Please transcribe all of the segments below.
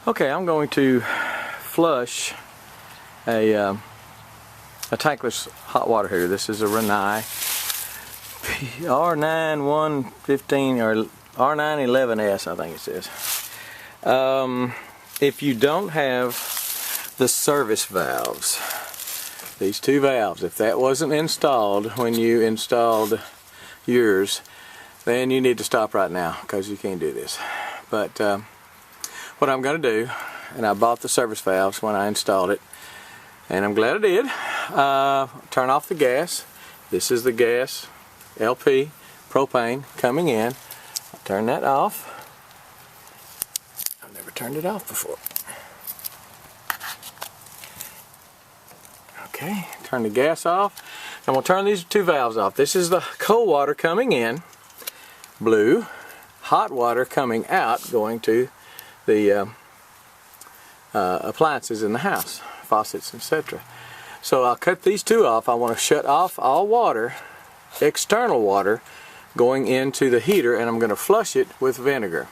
Okay, I'm going to flush a tankless hot water heater. This is a Rinnai R9115 or R911S, I think it says. If you don't have the service valves, these two valves, if that wasn't installed when you installed yours, then you need to stop right now because you can't do this. But what I'm going to do, and I bought the service valves when I installed it, and I'm glad I did, turn off the gas. This is the gas, LP, propane coming in. I'll turn that off. I've never turned it off before. Okay, turn the gas off. And we'll turn these two valves off. This is the cold water coming in, blue, hot water coming out, going to the appliances in the house, faucets, etc. So I'll cut these two off. I want to shut off all water, external water, going into the heater, and I'm going to flush it with vinegar.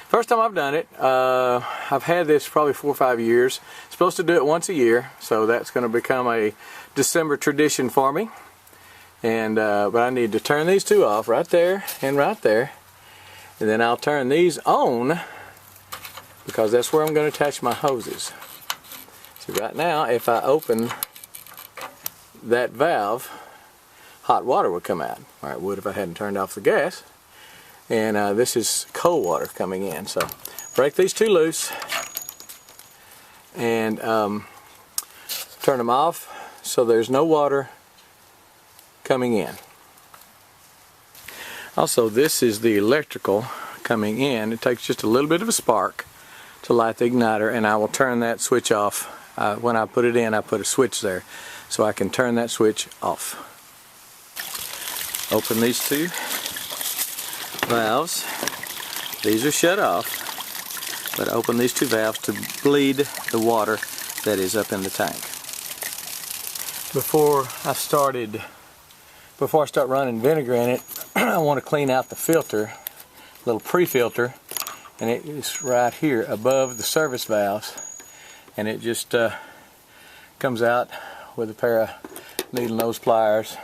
First time I've done it, I've had this probably 4 or 5 years. Supposed to do it once a year, so that's going to become a December tradition for me. And but I need to turn these two off right there and right there, and then I'll turn these on because that's where I'm going to attach my hoses. So right now, if I open that valve, hot water would come out. Or it would if I hadn't turned off the gas. And this is cold water coming in. So break these two loose and turn them off so there's no water coming in. Also, this is the electrical coming in. It takes just a little bit of a spark to light the igniter, and I will turn that switch off. When I put it in, I put a switch there, so I can turn that switch off. Open these two valves. These are shut off, but open these two valves to bleed the water that is up in the tank. Before I start running vinegar in it, I want to clean out the filter, little pre-filter, and it is right here above the service valves, and it just comes out with a pair of needle nose pliers,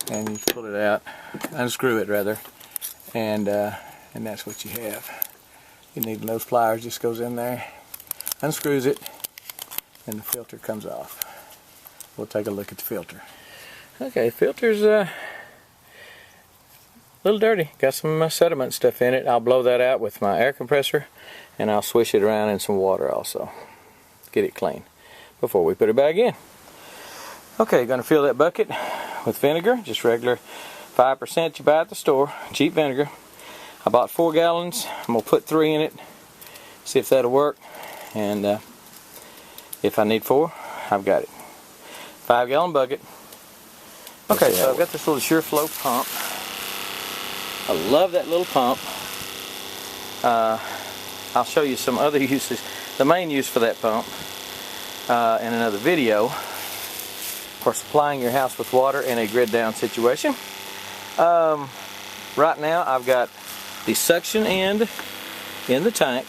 and you pull it out, unscrew it rather, and that's what you have. Your needle nose pliers just goes in there, unscrews it, and the filter comes off. We'll take a look at the filter. Okay, filter's a little dirty. Got some sediment stuff in it. I'll blow that out with my air compressor, and I'll swish it around in some water also. Get it clean before we put it back in. Okay, going to fill that bucket with vinegar, just regular 5% you buy at the store, cheap vinegar. I bought 4 gallons. I'm going to put 3 in it, see if that'll work, and if I need 4, I've got it. 5-gallon bucket. Okay, so I've got this little Shureflo pump. I love that little pump. I'll show you some other uses. The main use for that pump in another video for supplying your house with water in a grid down situation. Right now I've got the suction end in the tank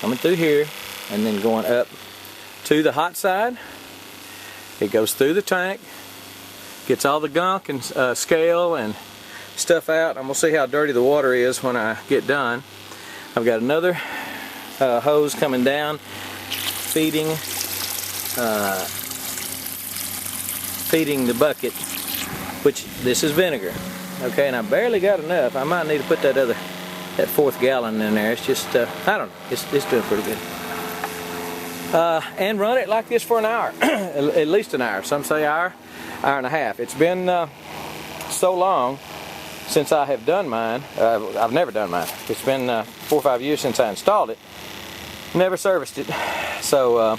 coming through here and then going up to the hot side. It goes through the tank, gets all the gunk and scale and stuff out. I'm going to see how dirty the water is when I get done. I've got another hose coming down, feeding the bucket, which this is vinegar. Okay, and I barely got enough. I might need to put that 4th gallon in there. It's just, I don't know, it's doing pretty good. And run it like this for an hour, at least an hour. Some say hour and a half. It's been so long since I have done mine. I've never done mine. It's been 4 or 5 years since I installed it. Never serviced it. So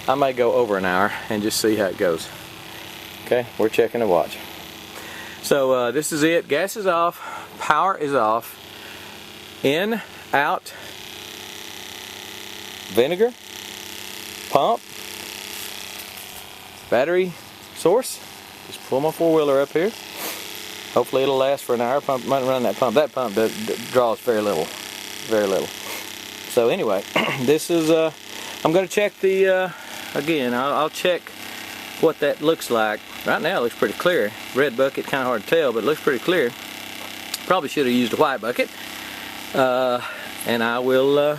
I may go over an hour and just see how it goes. Okay, we're checking the watch. So this is it. Gas is off. Power is off. In, out, vinegar, pump, battery source. Just pull my 4-wheeler up here. Hopefully it'll last for an hour. Pump might run that pump. That pump draws very little, very little. So anyway, this is I'm going to check the again. I'll check what that looks like. Right now it looks pretty clear. Red bucket, kind of hard to tell, but it looks pretty clear. Probably should have used a white bucket. And I will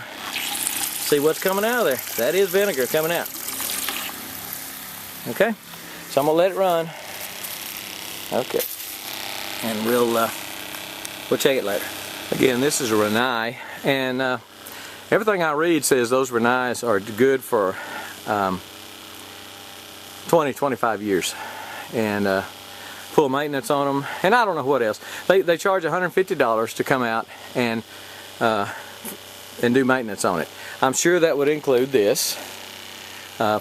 see what's coming out of there. That is vinegar coming out. Okay, so I'm gonna let it run. Okay, and we'll check it later. Again, this is a Rinnai, and everything I read says those Rinnais are good for 20-25 years, and full maintenance on them, and I don't know what else. They charge $150 to come out and do maintenance on it. I'm sure that would include this,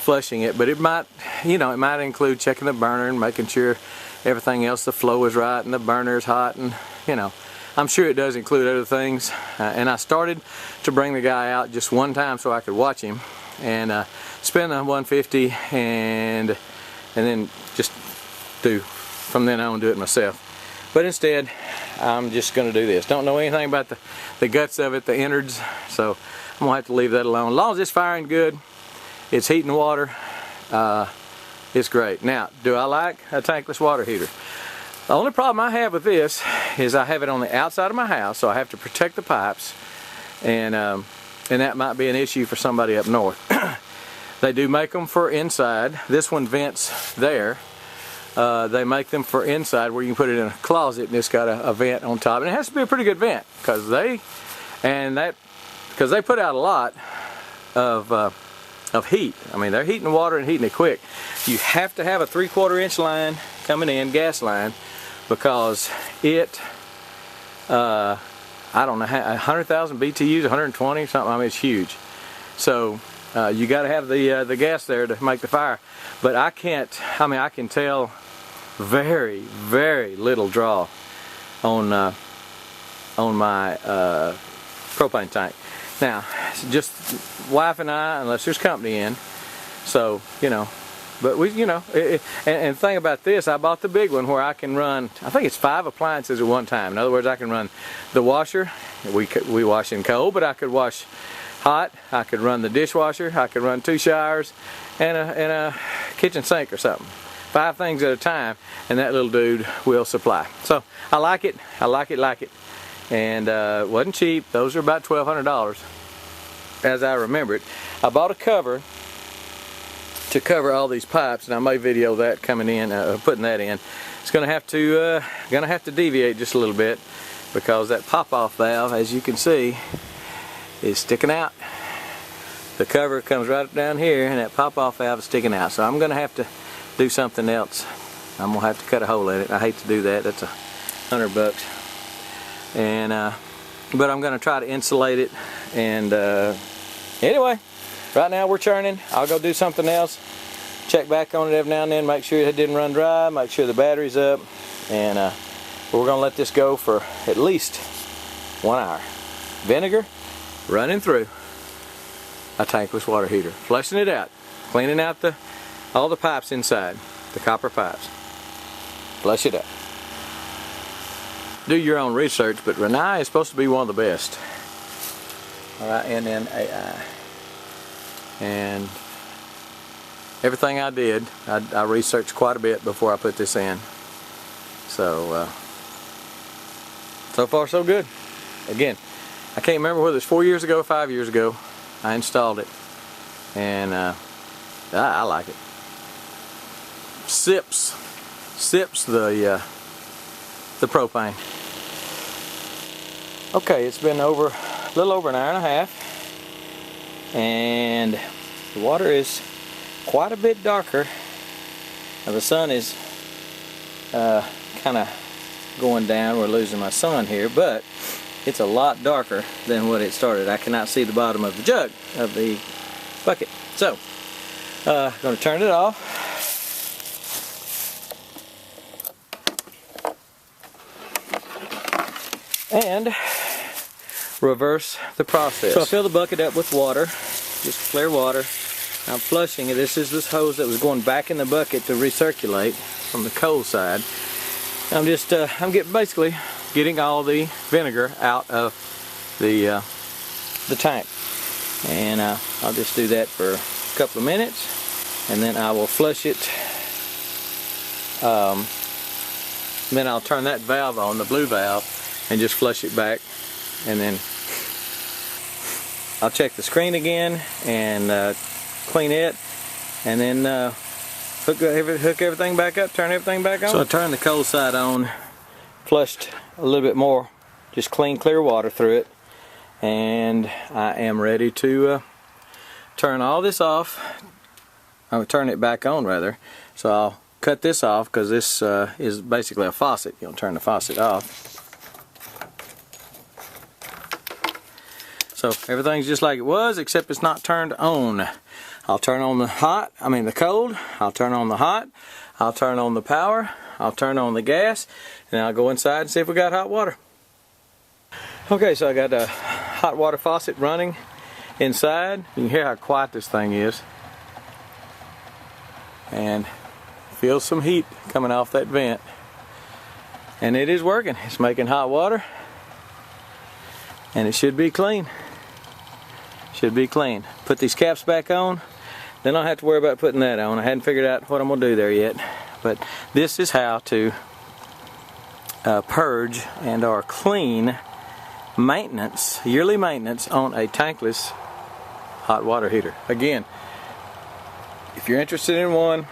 flushing it, but it might, you know, it might include checking the burner and making sure everything else, the flow is right and the burner is hot, and you know, I'm sure it does include other things. And I started to bring the guy out just one time so I could watch him, and spend the $150 and then just from then on do it myself. But instead, I'm just going to do this. Don't know anything about the guts of it, the innards, so I'm going to have to leave that alone. As long as it's firing good, it's heating water, it's great. Now, do I like a tankless water heater? The only problem I have with this is I have it on the outside of my house, so I have to protect the pipes, and that might be an issue for somebody up north. They do make them for inside. This one vents there. They make them for inside where you can put it in a closet, and it's got a vent on top, and it has to be a pretty good vent because they put out a lot of heat. I mean, they're heating the water and heating it quick. You have to have a 3/4 inch line coming in, gas line, because it I don't know, 100,000 BTUs, 120 something. I mean, it's huge. So you got to have the gas there to make the fire. But I can't. I mean, I can tell very, very little draw on my propane tank. Now, just wife and I, unless there's company in. So you know, but we, you know, and the thing about this, I bought the big one where I can run. I think it's 5 appliances at one time. In other words, I can run the washer. We wash in cold, but I could wash hot. I could run the dishwasher. I could run 2 showers and a kitchen sink or something. 5 things at a time, and that little dude will supply. So I like it. I like it. And it wasn't cheap. Those are about $1,200 as I remember it. I bought a cover to cover all these pipes, and I may video that coming in, putting that in. It's gonna have to deviate just a little bit because that pop-off valve, as you can see, is sticking out. The cover comes right down here, and that pop-off valve is sticking out. So I'm gonna have to do something else. I'm gonna have to cut a hole in it. I hate to do that. That's $100. And but I'm gonna try to insulate it. And anyway, right now we're churning. I'll go do something else. Check back on it every now and then. Make sure it didn't run dry. Make sure the battery's up. And we're gonna let this go for at least 1 hour. Vinegar running through a tankless water heater, flushing it out, cleaning out all the pipes inside, the copper pipes. Flush it out. Do your own research, but Rinnai is supposed to be one of the best. RINNAI. And everything I did, I researched quite a bit before I put this in. So, so far so good. Again, I can't remember whether it's 4 years ago or 5 years ago I installed it, and I like it. Sips the propane. Okay, it's been a little over an hour and a half, and the water is quite a bit darker. Now the sun is kind of going down. We're losing my sun here, but it's a lot darker than what it started. I cannot see the bottom of the jug, of the bucket. So, I'm going to turn it off. And reverse the process. So I fill the bucket up with water, just clear water. I'm flushing it. This is this hose that was going back in the bucket to recirculate from the cold side. I'm just, basically getting all the vinegar out of the tank. And I'll just do that for a couple of minutes, and then I will flush it. Then I'll turn that valve on, the blue valve, and just flush it back, and then I'll check the screen again and clean it, and then hook everything back up, turn everything back on. So I turned the cold side on, flushed a little bit more, just clear water through it, and I am ready to turn all this off. I would turn it back on rather. So I'll cut this off because this is basically a faucet. You'll turn the faucet off. So everything's just like it was, except it's not turned on. I'll turn on the cold, I'll turn on the hot, I'll turn on the power, I'll turn on the gas, and I'll go inside and see if we got hot water. Okay, so I got a hot water faucet running inside. You can hear how quiet this thing is. And feel some heat coming off that vent. And it is working. It's making hot water. And it should be clean. Should be clean. Put these caps back on. Then I don't have to worry about putting that on. I hadn't figured out what I'm going to do there yet. But this is how to purge and or clean maintenance, yearly maintenance on a tankless hot water heater. Again, if you're interested in one,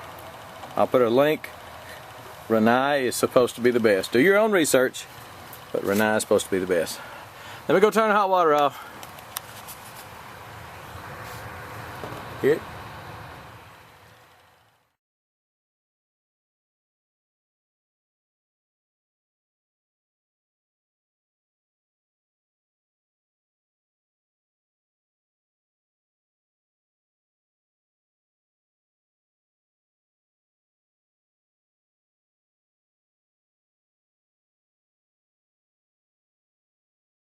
I'll put a link. Rinnai is supposed to be the best. Do your own research, but Rinnai is supposed to be the best. Let me go turn the hot water off. Here.